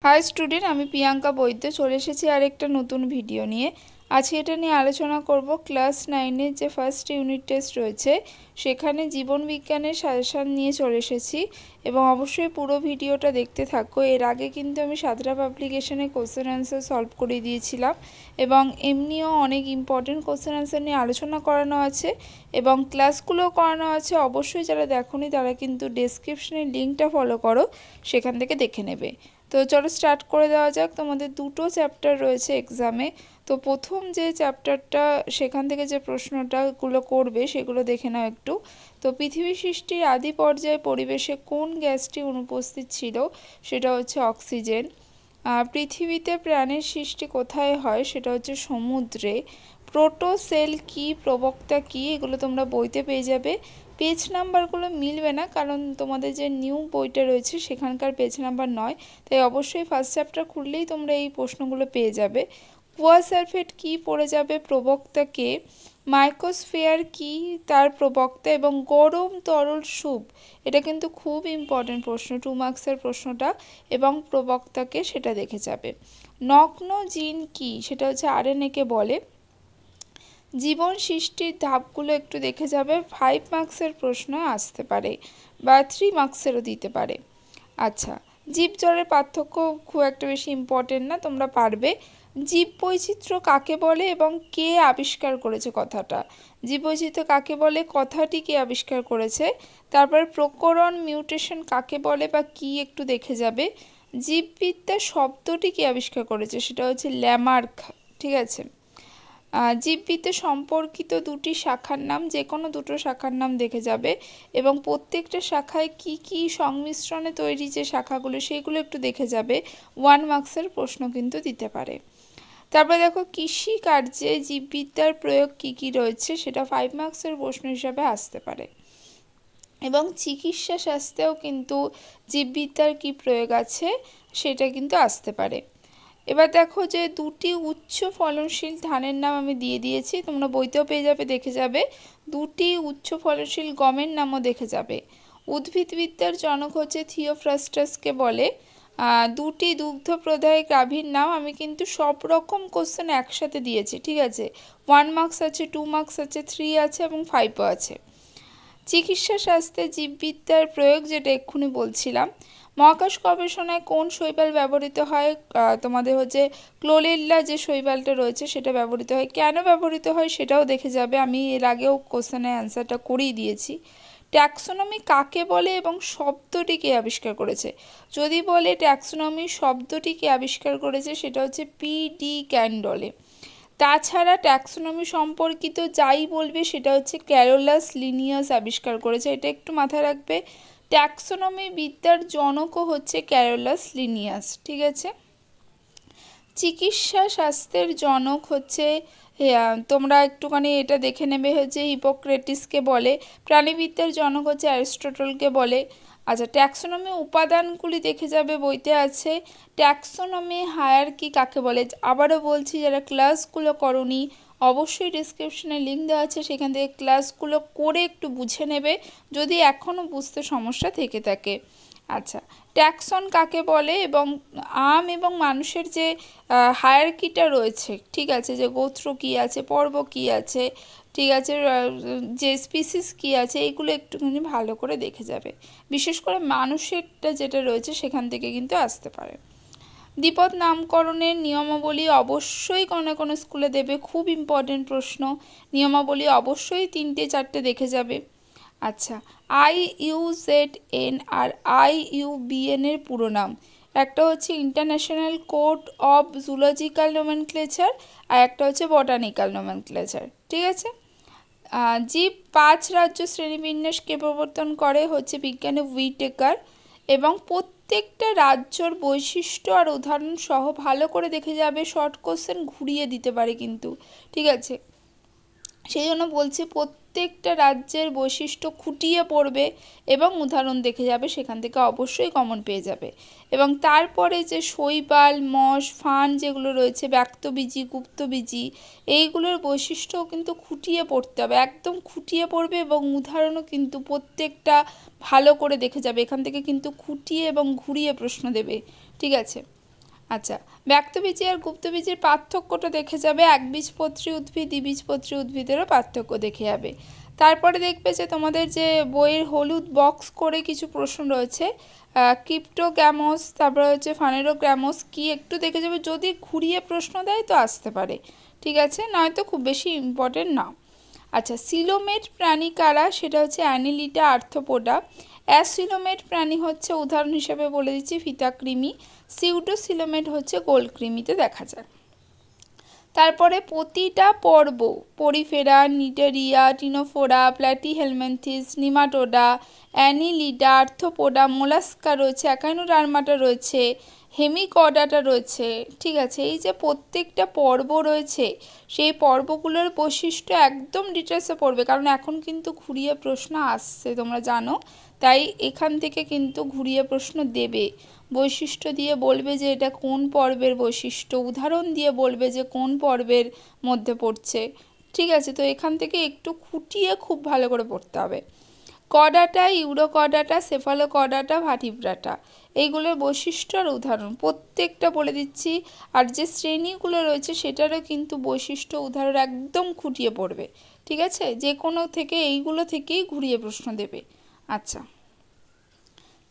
High student আমি প্রিয়াঙ্কা বৈদ্য চলে এসেছি আরেকটা নতুন ভিডিও নিয়ে। আজকে এটা নিয়ে আলোচনা করব ক্লাস 9 এর যে ফার্স্ট ইউনিট টেস্ট রয়েছে সেখানে জীবন বিজ্ঞানের সাজেশন নিয়ে চলে এসেছি এবং অবশ্যই পুরো ভিডিওটা দেখতে থাকো। এর আগে কিন্তু আমি সাতরা পাবলিকেশনে কোশ্চেন অ্যান্সার সলভ করে দিয়েছিলাম এবং এমনিও অনেক ইম্পর্টেন্ট কোশ্চেন অ্যান্সার নিয়ে আলোচনা করানো আছে এবং ক্লাসগুলো করানো আছে। অবশ্যই যারা দেখোনি তারা কিন্তু ডেসক্রিপশনের লিঙ্কটা ফলো করো, সেখান থেকে দেখে নেবে। তো চলো স্টার্ট করে দেওয়া যাক। তোমাদের দুটো চ্যাপ্টার রয়েছে এক্সামে। তো প্রথম যে চ্যাপ্টারটা সেখান থেকে যে প্রশ্নটাগুলো করবে সেগুলো দেখে নাও একটু। তো পৃথিবী সৃষ্টির আদি পর্যায়ে পরিবেশে কোন গ্যাসটি অনুপস্থিত ছিল, সেটা হচ্ছে অক্সিজেন। পৃথিবীতে প্রাণের সৃষ্টি কোথায় হয়, সেটা হচ্ছে সমুদ্রে। প্রোটোসেল কি, প্রবক্তা কি, এগুলো তোমরা বইতে পেয়ে যাবে। পেজ নাম্বারগুলো মিলবে না কারণ তোমাদের যে নিউ বইটা রয়েছে সেখানকার পেজ নাম্বার নয়, তাই অবশ্যই ফার্স্ট চ্যাপ্টার খুললেই তোমরা এই প্রশ্নগুলো পেয়ে যাবে। কুয়া সালফেট কি পড়ে যাবে, প্রবক্তা কে। মাইক্রোস্ফিয়ার কি, তার প্রবক্তা। এবং গরম তরল স্যুপ, এটা কিন্তু খুব ইম্পর্টেন্ট প্রশ্ন, 2 মার্কসের প্রশ্নটা, এবং প্রবক্তাকে সেটা দেখে যাবে। নগ্ন জিন কি, সেটা হচ্ছে আরএনএ কে বলে। জীবন সৃষ্টির ধাপগুলো একটু দেখে যাবে, 5 মার্কসের প্রশ্ন আসতে পারে বা 3 মার্কসেরও দিতে পারে। আচ্ছা, জীবজলের পার্থক্য খুব একটা বেশি ইম্পর্টেন্ট না, তোমরা পারবে। জীববৈচিত্র্য কাকে বলে এবং কে আবিষ্কার করেছে কথাটা। জীববৈচিত্র্য কাকে বলে, কথাটি কে আবিষ্কার করেছে। তারপর প্রকরণ মিউটেশন কাকে বলে বা কি, একটু দেখে যাবে। জীববিদ্যা শব্দটি কে আবিষ্কার করেছে, সেটা হচ্ছে ল্যামার্ক। ঠিক আছে। জীববিদ্যা সম্পর্কিত দুটি শাখার নাম, যে কোনো দুটো শাখার নাম দেখে যাবে এবং প্রত্যেকটা শাখায় কি কি সংমিশ্রণে তৈরি যে শাখাগুলো সেগুলো একটু দেখে যাবে। 1 মার্কসের প্রশ্ন কিন্তু দিতে পারে। তারপরে দেখো কৃষি কার্যে জীববিদ্যার প্রয়োগ কি কি রয়েছে, সেটা 5 মার্কসের প্রশ্ন হিসাবে আসতে পারে। এবং চিকিৎসা শাস্ত্রেও কিন্তু জীববিদ্যার কি প্রয়োগ আছে সেটা কিন্তু আসতে পারে। এবার দেখো যে দুটি উচ্চ ফলনশীল ধানের নাম আমি দিয়ে দিয়েছি, তোমরা বইতেও পেয়ে যাবে, দেখে যাবে। দুটি উচ্চ ফলনশীল গমের নামও দেখে যাবে। উদ্ভিদবিদ্যার জনক হচ্ছে থিওফ্রাস্টাসকে বলে। দুটি দুগ্ধ প্রদায়ক গাভীর নাম, আমি কিন্তু সব রকম কোশ্চেন একসাথে দিয়েছি, ঠিক আছে। 1 মার্কস আছে, 2 মার্কস আছে, 3 আছে এবং 5ও আছে। চিকিৎসা শাস্ত্রে জীববিদ্যার প্রয়োগ, যেটা এক্ষুনি বলছিলাম। মহাকাশ গবেষণায় কোন শৈবাল ব্যবহৃত হয়, তোমাদের হচ্ছে ক্লোরেল্লা যে শৈবালটা রয়েছে সেটা ব্যবহৃত হয়। কেন ব্যবহৃত হয় সেটাও দেখে যাবে, আমি এর আগেও কোশ্চেনের অ্যান্সারটা করিয়ে দিয়েছি। ট্যাক্সোনমি কাকে বলে এবং শব্দটি কে আবিষ্কার করেছে। যদি বলে ট্যাক্সোনমি শব্দটি কে আবিষ্কার করেছে, সেটা হচ্ছে পি.ডি. ক্যান্ডলে। তাছাড়া ট্যাক্সোনমি সম্পর্কিত যাই বলবে সেটা হচ্ছে ক্যারোলাস লিনিয়াস আবিষ্কার করেছে, এটা একটু মাথায় রাখবে। ট্যাক্সোনমি বিদ্যার জনকও হচ্ছে ক্যারোলাস লিনিয়াস, ঠিক আছে। চিকিৎসা শাস্ত্রের জনক হচ্ছে, তোমরা একটুখানি এটা দেখে নেবে, হচ্ছে হিপোক্রেটিসকে বলে। প্রাণীবিদ্যার জনক হচ্ছে অ্যারিস্টটলকে বলে। আচ্ছা, ট্যাক্সোনমি উপাদানগুলি দেখে যাবে, বইতে আছে। ট্যাক্সোনমি হায়ারার্কি কাকে বলে, আবারও বলছি যারা ক্লাসগুলো করনি অবশ্যই ডিসক্রিপশনে লিঙ্ক দেওয়া আছে, সেখান থেকে ক্লাসগুলো করে একটু বুঝে নেবে যদি এখনও বুঝতে সমস্যা থেকে থাকে। আচ্ছা, ট্যাক্সন কাকে বলে এবং আম এবং মানুষের যে হায়ারার্কিটা রয়েছে, ঠিক আছে, যে গোত্র কী আছে, পর্ব কী আছে, ঠিক আছে, যে স্পিসিস কী আছে, এইগুলো একটুখানি ভালো করে দেখে যাবে। বিশেষ করে মানুষেরটা যেটা রয়েছে সেখান থেকে কিন্তু আসতে পারে। দ্বিপদ নামকরণের নিয়মাবলী অবশ্যই কোনো না কোনো স্কুলে দেবে, খুব ইম্পর্টেন্ট প্রশ্ন। নিয়মাবলী অবশ্যই 3-4টে দেখে যাবে। আচ্ছা, IUCN আর IUCN এর পুরো নাম, একটা হচ্ছে international code of zoological nomenclature আর একটা হচ্ছে বটানিক্যাল নোমেনক্লেচার, ঠিক আছে। জীব 5 রাজ্য শ্রেণীবিন্যাসকে প্রবর্তন করে হচ্ছে বিজ্ঞানী হুইটেকার এবং প্রত্যেকটা রাজ্যর বৈশিষ্ট্য আর উদাহরণ সহ ভালো করে দেখে যাবে, শর্ট কোশ্চেন ঘুরিয়ে দিতে পারে কিন্তু, ঠিক আছে। সেই জন্য বলছি প্রত্যেকটা রাজ্যের বৈশিষ্ট্য খুঁটিয়ে পড়বে এবং উদাহরণ দেখে যাবে, সেখান থেকে অবশ্যই কমন পেয়ে যাবে। এবং তারপরে যে শৈবাল, মশ, ফান যেগুলো রয়েছে, ব্যক্তবীজি, গুপ্তবীজি, এইগুলোর বৈশিষ্ট্যও কিন্তু খুঁটিয়ে পড়তে হবে, একদম খুঁটিয়ে পড়বে এবং উদাহরণও কিন্তু প্রত্যেকটা ভালো করে দেখে যাবে। এখান থেকে কিন্তু খুঁটিয়ে এবং ঘুরিয়ে প্রশ্ন দেবে, ঠিক আছে। আচ্ছা, ব্যক্তবীজি আর গুপ্তবীজির পার্থক্যটা দেখে যাবে, একবীজপত্রী উদ্ভিদ দ্বিবীজপত্রী উদ্ভিদেরও পার্থক্য দেখে যাবে। তারপরে দেখবে যে তোমাদের যে বইয়ের হলুদ বক্স করে কিছু প্রশ্ন রয়েছে, ক্রিপ্টোগ্যামস, তারপরে হচ্ছে ফানেরোগ্যামস কি একটু দেখে যাবে, যদি ঘুরিয়ে প্রশ্ন দেয় তো আসতে পারে, ঠিক আছে, নয়তো খুব বেশি ইম্পর্টেন্ট না। আচ্ছা, সিলোমেট প্রাণী কারা, সেটা হচ্ছে অ্যানিলিডা, আর্থ্রোপোডা। অ্যাসিলোমেট প্রাণী হচ্ছে উদাহরণ হিসেবে বলে দিচ্ছি ফিতাকৃমি। সিউডোসিলোমেট হচ্ছে গোলকৃমিতে দেখা যায়। তারপরে প্রতিটা পর্ব, Porifera, Cnidaria, Ctenophora, Platyhelminthes, Nematoda, Annelida, Arthropoda, Mollusca রয়েছে, অ্যাকাইনোডার্মাটা রয়েছে, হেমিকর্ডাটা রয়েছে, ঠিক আছে। এই যে প্রত্যেকটা পর্ব রয়েছে সেই পর্বগুলোর বৈশিষ্ট্য একদম ডিটেলসে পড়বে, কারণ এখন কিন্তু ঘুরিয়ে প্রশ্ন আসছে তোমরা জানো, তাই এখান থেকে কিন্তু ঘুরিয়ে প্রশ্ন দেবে। বৈশিষ্ট্য দিয়ে বলবে যে এটা কোন পর্বের বৈশিষ্ট্য, উদাহরণ দিয়ে বলবে যে কোন পর্বের মধ্যে পড়ছে, ঠিক আছে। তো এখান থেকে একটু খুঁটিয়ে খুব ভালো করে পড়তে হবে। কর্ডাটা, ইউরোকর্ডাটা, সেফালোকর্ডাটা, ভার্টিব্রাটা, এইগুলোর বৈশিষ্ট্য আর উদাহরণ প্রত্যেকটা বলে দিচ্ছি। আর যে শ্রেণীগুলো রয়েছে সেটারও কিন্তু বৈশিষ্ট্য উদাহরণ একদম খুঁটিয়ে পড়বে, ঠিক আছে। যে কোনো থেকে এইগুলো থেকেই ঘুরিয়ে প্রশ্ন দেবে। আচ্ছা,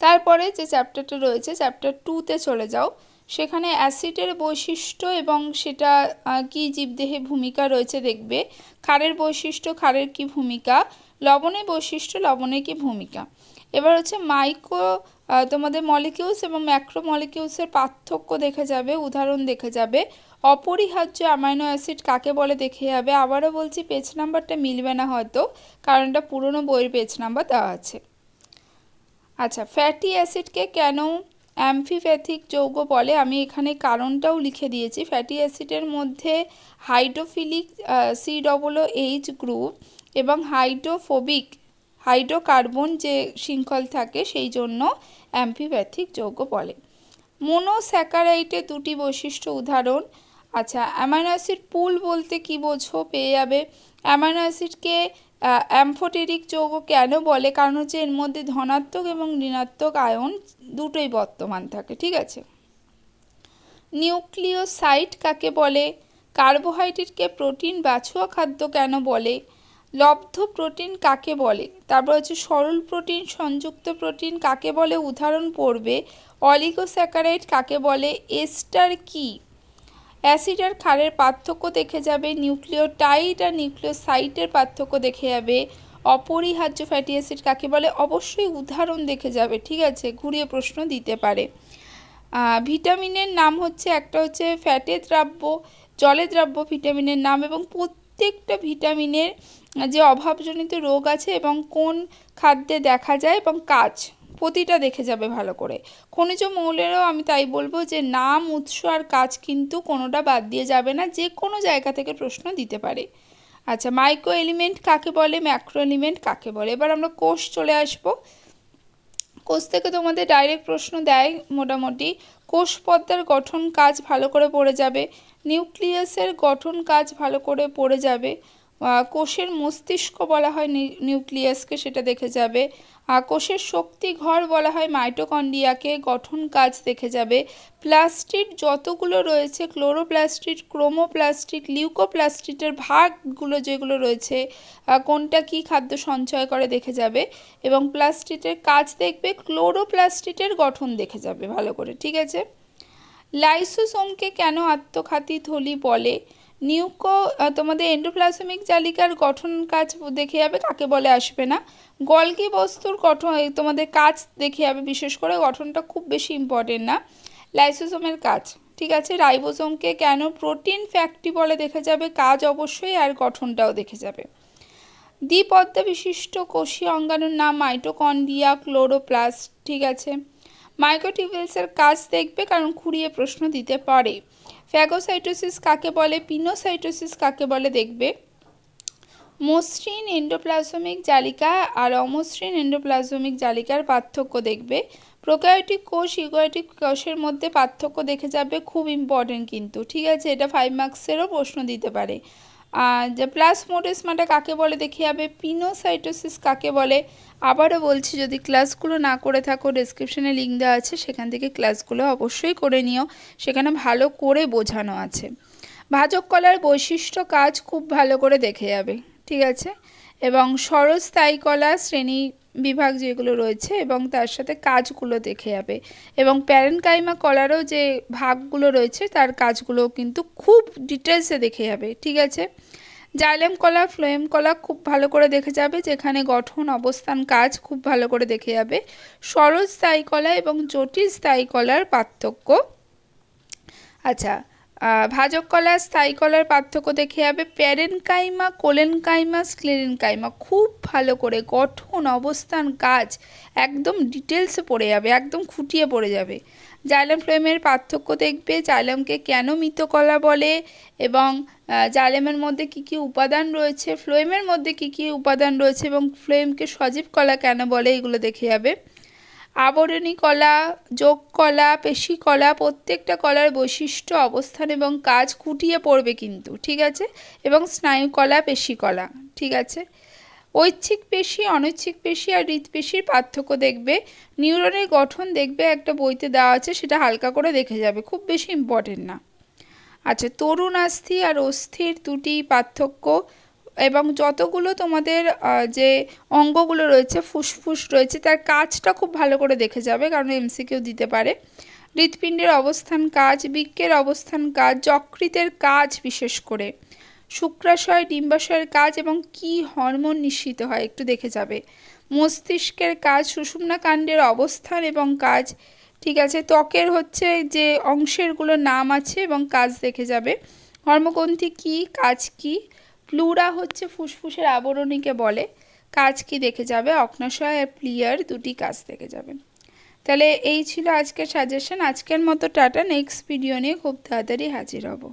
তারপরে যে চ্যাপ্টারটা রয়েছে চ্যাপ্টার 2-তে চলে যাও। সেখানে অ্যাসিডের বৈশিষ্ট্য এবং সেটা কি জীবদেহে ভূমিকা রয়েছে দেখবে। ক্ষারের বৈশিষ্ট্য, ক্ষারের কি ভূমিকা, লবণের বৈশিষ্ট্য, লবণের কি ভূমিকা। এবার হচ্ছে মাইক্রো তোমাদের মলিকিউলস এবং ম্যাক্রো মলিকিউলসের পার্থক্য দেখে যাবে, উদাহরণ দেখে যাবে। অপরিহার্য অ্যামাইনো অ্যাসিড কাকে বলে দেখে যাবে। আবারও বলছি পেজ নাম্বারটা মিলবে না হয়তো, কারণ এটা পুরনো বইয়ের পেজ নাম্বার দেওয়া আছে। আচ্ছা, ফ্যাটি অ্যাসিডকে কেন অ্যামফিপ্যাথিক যৌগ বলে, আমি এখানে কারণটাও লিখে দিয়েছি। ফ্যাটি অ্যাসিডের মধ্যে হাইড্রোফিলিক COOH গ্রুপ এবং হাইড্রোফোবিক হাইড্রোকার্বন যে শৃঙ্খল থাকে, সেই জন্য অ্যামফিপ্যাথিক যৌগ বলে। মোনোস্যাকারাইডের দুটি বৈশিষ্ট্য উদাহরণ। আচ্ছা, অ্যামাইনো অ্যাসিড পুল বলতে কি বোঝো, পেয়ে যাবে। অ্যামাইনো অ্যাসিডকে অ্যামফোটেরিক যৌগ কেন বলে, কারণ হচ্ছে এর মধ্যে ধনাত্মক এবং ঋণাত্মক আয়ন দুটোই বর্তমান থাকে, ঠিক আছে। নিউক্লিওসাইড কাকে বলে, কার্বোহাইড্রেটকে প্রোটিন বাছুয়া খাদ্য কেন বলে, লব্ধ প্রোটিন কাকে বলে, তারপর হচ্ছে সরল প্রোটিন, সংযুক্ত প্রোটিন কাকে বলে, উদাহরণ পড়বে। অলিগোস্যাকারাইড কাকে বলে, এস্টার কি, অ্যাসিড আর ক্ষারের পার্থক্য দেখে যাবে। নিউক্লিওটাইড আর নিউক্লিওসাইডের পার্থক্য দেখে যাবে। অপরিহার্য ফ্যাটি অ্যাসিড কাকে বলে, অবশ্যই উদাহরণ দেখে যাবে, ঠিক আছে, ঘুরিয়ে প্রশ্ন দিতে পারে। ভিটামিনের নাম হচ্ছে, একটা হচ্ছে ফ্যাটের দ্রাব্য, জলে দ্রাব্য ভিটামিনের নাম, এবং প্রত্যেকটা ভিটামিনের যে অভাবজনিত রোগ আছে এবং কোন খাদ্যে দেখা যায় এবং কাজ, প্রতিটা দেখে যাবে ভালো করে। খনিজ মৌলেরও আমি তাই বলবো যে নাম, উৎস আর কাজ কিন্তু কোনোটা বাদ দিয়ে যাবে না, যে কোনো জায়গা থেকে প্রশ্ন দিতে পারে। আচ্ছা, মাইক্রো এলিমেন্ট কাকে বলে, ম্যাক্রো এলিমেন্ট কাকে বলে। এবার আমরা কোষ চলে আসবো। কোষ থেকে তোমাদের ডাইরেক্ট প্রশ্ন দেয় মোটামুটি। কোষ পর্দার গঠন কাজ ভালো করে পড়ে যাবে। নিউক্লিয়াসের গঠন কাজ ভালো করে পড়ে যাবে। কোষের মস্তিষ্ক বলা হয় নিউক্লিয়াসকে, সেটা দেখে যাবে। কোষের শক্তি ঘর বলা হয় মাইটোকন্ড্রিয়াকে, গঠন কাজ দেখে যাবে। প্লাস্টিড যতগুলো রয়েছে, ক্লোরোপ্লাস্টিড, ক্রোমোপ্লাস্টিড, লিউকোপ্লাস্টিডের ভাগগুলো যেগুলো রয়েছে, কোনটা কি খাদ্য সঞ্চয় করে দেখে যাবে। এবং প্লাস্টিডের কাজ দেখবে, ক্লোরোপ্লাস্টিডের গঠন দেখে যাবে ভালো করে, ঠিক আছে। লাইসোসোমকে কেন আত্মঘাতী থলি বলে, তোমাদের এন্ডোপ্লাজমিক জালিকার গঠন কাজ দেখে যাবে, কাকে বলে আসবে না। গলগি বস্তুর গঠন তোমাদের কাজ দেখে যাবে, বিশেষ করে গঠনটা খুব বেশি ইম্পর্টেন্ট না, লাইসোসোমের কাজ, ঠিক আছে। রাইবোসোমকে কেন প্রোটিন ফ্যাক্টরি বলে দেখে যাবে, কাজ অবশ্যই আর গঠনটাও দেখে যাবে। দ্বিপদ্মা বিশিষ্ট কোষীয় অঙ্গাণুর নাম মাইটোকন্ড্রিয়া, ক্লোরোপ্লাস্ট, ঠিক আছে। মাইক্রোটিউবিউলসের কাজ দেখবে, কারণ ঘুরিয়ে প্রশ্ন দিতে পারে। ফ্যাগোসাইটোসিস কাকে বলে, পিনোসাইটোসিস কাকে বলে দেখবে। মসৃণ এন্ডোপ্লাজমিক জালিকা আর অমসৃণ এন্ডোপ্লাজমিক জালিকার পার্থক্য দেখবে। প্রোক্যারিওটিক কোষ, ইউক্যারিওটিক কোষের মধ্যে পার্থক্য দেখে যাবে, খুব ইম্পর্টেন্ট কিন্তু, ঠিক আছে, এটা 5 মার্কসেরও প্রশ্ন দিতে পারে। যে প্লাজমোডেসমাটা কাকে বলে দেখে যাবে, পিনোসাইটোসিস কাকে বলে। আবারও বলছি, যদি ক্লাসগুলো না করে থাকো ডেসক্রিপশনে লিঙ্ক দেওয়া আছে, সেখান থেকে ক্লাসগুলো অবশ্যই করে নিও, সেখানে ভালো করে বোঝানো আছে। ভাজক কলার বৈশিষ্ট্য কাজ খুব ভালো করে দেখে যাবে, ঠিক আছে। এবং স্বরস্থায়ী কলা শ্রেণী বিভাগ যেগুলো রয়েছে এবং তার সাথে কাজগুলো দেখে যাবে, এবং প্যারেনকাইমা কলারও যে ভাগগুলো রয়েছে তার কাজগুলো কিন্তু খুব ডিটেলসে দেখে যাবে, ঠিক আছে। জাইলেম কলা ফ্লোয়েম কলা খুব ভালো করে দেখে যাবে, যেখানে গঠন অবস্থান কাজ খুব ভালো করে দেখে যাবে। সরল স্থায়ী কলা এবং জটিল স্থায়ী কলার পার্থক্য। আচ্ছা, ভাজক কলা স্থায়ী কলার পার্থক্য দেখে যাবে। প্যারেনকাইমা কোলেনকাইমা স্ক্লেরেনকাইমা খুব ভালো করে গঠন অবস্থান কাজ একদম ডিটেলসে পড়ে যাবে, একদম খুঁটিয়ে পড়ে যাবে। জাইলেম ফ্লোয়েমের পার্থক্য দেখবে, জাইলেমকে কেন মৃত কলা বলে এবং জাইলেমের মধ্যে কি কি উপাদান রয়েছে, ফ্লোয়েমের মধ্যে কি কি উপাদান রয়েছে এবং ফ্লোয়েমকে সজীব কলা কেন বলে, এগুলো দেখে যাবে। আবরণী কলা, যোগ কলা, পেশি কলা, প্রত্যেকটা কলার বৈশিষ্ট্য অবস্থান এবং কাজ খুঁটিয়ে পড়বে কিন্তু, ঠিক আছে। এবং স্নায়ু কলা, পেশি কলা, ঠিক আছে। ঐচ্ছিক পেশি, অনৈচ্ছিক পেশি আর হৃৎপেশির পার্থক্য দেখবে। নিউরনের গঠন দেখবে একটা বইতে দেওয়া আছে, সেটা হালকা করে দেখে যাবে, খুব বেশি ইম্পর্টেন্ট না। আচ্ছা, তরুণ অস্থি আর অস্থির দুটি পার্থক্য এবং যতগুলো তোমাদের যে অঙ্গগুলো রয়েছে, ফুসফুস রয়েছে, তার কাজটা খুব ভালো করে দেখে যাবে, কারণ এমসিকিউ দিতে পারে। হৃৎপিণ্ডের অবস্থান কাজ, বৃক্কের অবস্থান কাজ, যকৃতের কাজ বিশেষ করে, শুক্রাশয় ডিম্বাশয়ের কাজ এবং কি হরমোন নিঃসৃত হয় একটু দেখে যাবে। মস্তিষ্কের কাজ, সুষুম্না কাণ্ডের অবস্থান এবং কাজ, ঠিক আছে। ত্বকের হচ্ছে যে অংশেরগুলোর নাম আছে এবং কাজ দেখে যাবে। হর্মগ্রন্থি কি, কাজ কি। প্লুরা হচ্ছে ফুসফুসের আবরণীকে বলে, কাজ কি দেখে যাবে। অগ্নাশয় আর প্লিয়ার দুটি কাজ দেখে যাবে। তাহলে এই ছিল আজকের সাজেশন। আজকের মতো টাটা, নেক্সট ভিডিও নিয়ে খুব তাড়াতাড়ি হাজির হব।